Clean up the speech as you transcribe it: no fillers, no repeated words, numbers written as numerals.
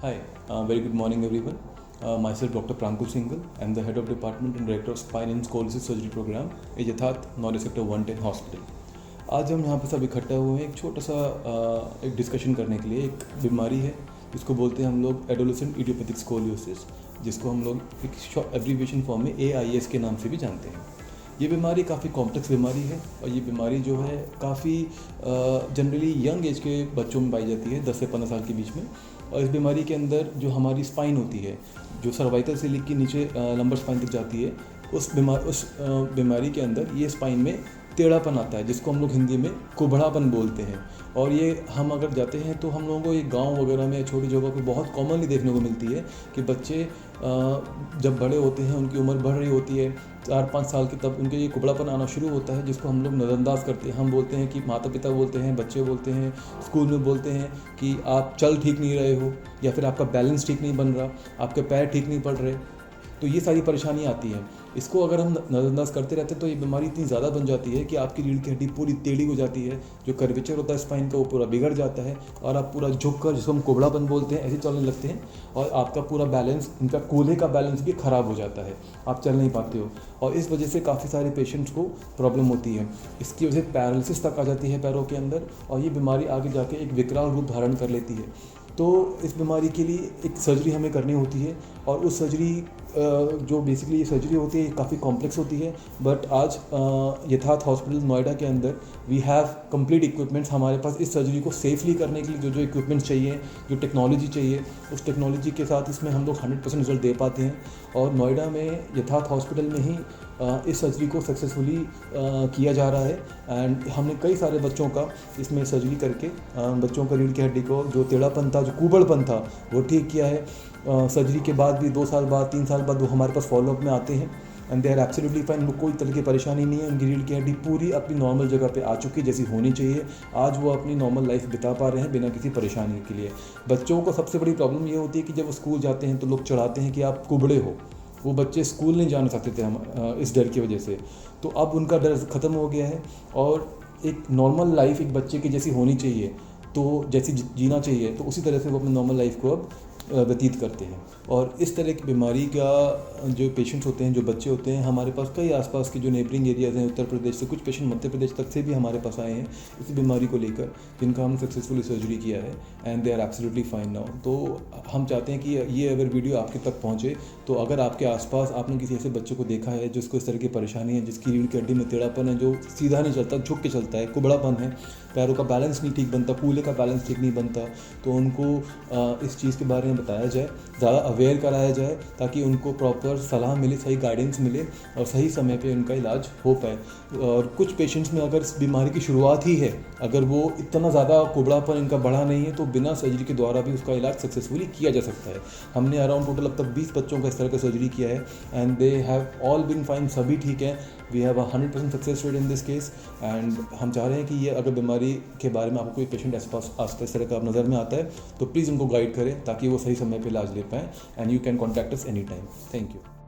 Hi, very good morning everyone. Myself Dr. Prankul Singhal. I am the head of department and director of spine and scoliosis surgery program at यथार्थ knowledge sector 110 hospital. आज हम यहाँ पे सब इकट्ठा हुए हैं एक छोटा सा एक डिस्कशन करने के लिए. एक बीमारी है जिसको बोलते हैं हम लोग एडोलेसेंट इडियोपैथिक स्कोलियोसिस, जिसको हम लोग एक एब्रीविएशन फॉर्म में AIS के नाम से भी जानते हैं. ये बीमारी काफ़ी कॉम्प्लेक्स बीमारी है और ये बीमारी जो है काफ़ी जनरली यंग एज के बच्चों में पाई जाती है, 10 से 15 साल के बीच में. और इस बीमारी के अंदर जो हमारी स्पाइन होती है, जो सर्वाइकल से लेकर नीचे लंबर स्पाइन तक जाती है, उस बीमारी के अंदर ये स्पाइन में टेढ़ापन आता है, जिसको हम लोग हिंदी में कुबड़ापन बोलते हैं. और ये हम अगर जाते हैं तो हम लोगों को ये गांव वगैरह में छोटी जगहों पे बहुत कॉमनली देखने को मिलती है कि बच्चे जब बड़े होते हैं, उनकी उम्र बढ़ रही होती है 4-5 साल की, तब उनके ये कुबड़ापन आना शुरू होता है, जिसको हम लोग नज़रअंदाज करते हैं. हम बोलते हैं कि माता पिता बोलते हैं, बच्चे बोलते हैं, स्कूल में बोलते हैं कि आप चल ठीक नहीं रहे हो, या फिर आपका बैलेंस ठीक नहीं बन रहा, आपके पैर ठीक नहीं पड़ रहे. तो ये सारी परेशानी आती है. इसको अगर हम नज़रअंदाज करते रहते हैं तो ये बीमारी इतनी ज़्यादा बन जाती है कि आपकी रीढ़ की हड्डी पूरी टेढ़ी हो जाती है, जो कर्वेचर होता है स्पाइन का वो पूरा बिगड़ जाता है और आप पूरा झुक कर, जिसको हम कुबड़ापन बोलते हैं, ऐसे चलने लगते हैं और आपका पूरा बैलेंस, इनका कूल्हे का बैलेंस भी ख़राब हो जाता है, आप चल नहीं पाते हो. और इस वजह से काफ़ी सारे पेशेंट्स को प्रॉब्लम होती है. इसकी वजह से पैरालिसिस तक आ जाती है पैरों के अंदर, और ये बीमारी आगे जाके एक विकराल रूप धारण कर लेती है. तो इस बीमारी के लिए एक सर्जरी हमें करनी होती है, और उस सर्जरी जो बेसिकली ये सर्जरी होती है, ये काफ़ी कॉम्प्लेक्स होती है. बट आज यथार्थ हॉस्पिटल नोएडा के अंदर वी हैव कंप्लीट इक्विपमेंट्स. हमारे पास इस सर्जरी को सेफली करने के लिए जो जो इक्विपमेंट्स चाहिए, जो टेक्नोलॉजी चाहिए, उस टेक्नोलॉजी के साथ इसमें हम लोग 100% रिजल्ट दे पाते हैं. और नोएडा में यथार्थ हॉस्पिटल में ही इस सर्जरी को सक्सेसफुली किया जा रहा है. एंड हमने कई सारे बच्चों का इसमें सर्जरी करके बच्चों का रीढ़ की हड्डी को जो टेढ़ापन था, जो कुबड़पन था, वो ठीक किया है. सर्जरी के बाद भी 2 साल बाद, 3 साल बाद वो हमारे पास फॉलोअप में आते हैं and they are absolutely fine. उनको कोई तरह की परेशानी नहीं है. उनकी रीढ़ की हड्डी पूरी अपनी नॉर्मल जगह पे आ चुकी है, जैसी होनी चाहिए. आज वो अपनी नॉर्मल लाइफ बिता पा रहे हैं बिना किसी परेशानी के लिए. बच्चों को सबसे बड़ी प्रॉब्लम ये होती है कि जब वो स्कूल जाते हैं तो लोग चढ़ाते हैं कि आप कुबड़े हो. वो बच्चे स्कूल नहीं जाना सकते थे हम इस डर की वजह से. तो अब उनका डर ख़त्म हो गया है और एक नॉर्मल लाइफ एक बच्चे की जैसी होनी चाहिए, तो जैसी जीना चाहिए, तो उसी तरह से वो अपनी नॉर्मल लाइफ को अब व्यतीत करते हैं. और इस तरह की बीमारी का जो पेशेंट्स होते हैं, जो बच्चे होते हैं, हमारे पास कई आसपास के जो नेबरिंग एरियाज़ हैं, उत्तर प्रदेश से कुछ पेशेंट मध्य प्रदेश तक से भी हमारे पास आए हैं इस बीमारी को लेकर, जिनका हमने सक्सेसफुली सर्जरी किया है and they are absolutely fine now. तो हम चाहते हैं कि ये अगर वीडियो आपके तक पहुँचे, तो अगर आपके आसपास आपने किसी ऐसे बच्चे को देखा है जिसको इस तरह की परेशानी है, जिसकी रीढ़ की हड्डी में टेढ़ापन है, जो सीधा नहीं चलता, झुक के चलता है, कुबड़ापन है, पैरों का बैलेंस नहीं ठीक बनता, कूल्हे का बैलेंस ठीक नहीं बनता, तो उनको इस चीज़ के बारे में बताया जाए, ज़्यादा अवेयर कराया जाए, ताकि उनको प्रॉपर सलाह मिले, सही गाइडेंस मिले और सही समय पे उनका इलाज हो पाए. और कुछ पेशेंट्स में अगर इस बीमारी की शुरुआत ही है, अगर वो इतना ज़्यादा कुबड़ापन इनका बढ़ा नहीं है, तो बिना सर्जरी के द्वारा भी उसका इलाज सक्सेसफुली किया जा सकता है. हमने अराउंड टोटल अब तक 20 बच्चों का इस तरह का सर्जरी किया है and they have all been fine. सभी ठीक हैं. We have 100% success rate in this case. And हम चाह रहे हैं कि ये अगर बीमारी के बारे में आपको कोई पेशेंट आसपास इस तरह का नज़र में आता है, तो प्लीज़ उनको गाइड करें ताकि वो सही समय पे इलाज ले पाएँ. And you can contact us any time. Thank you.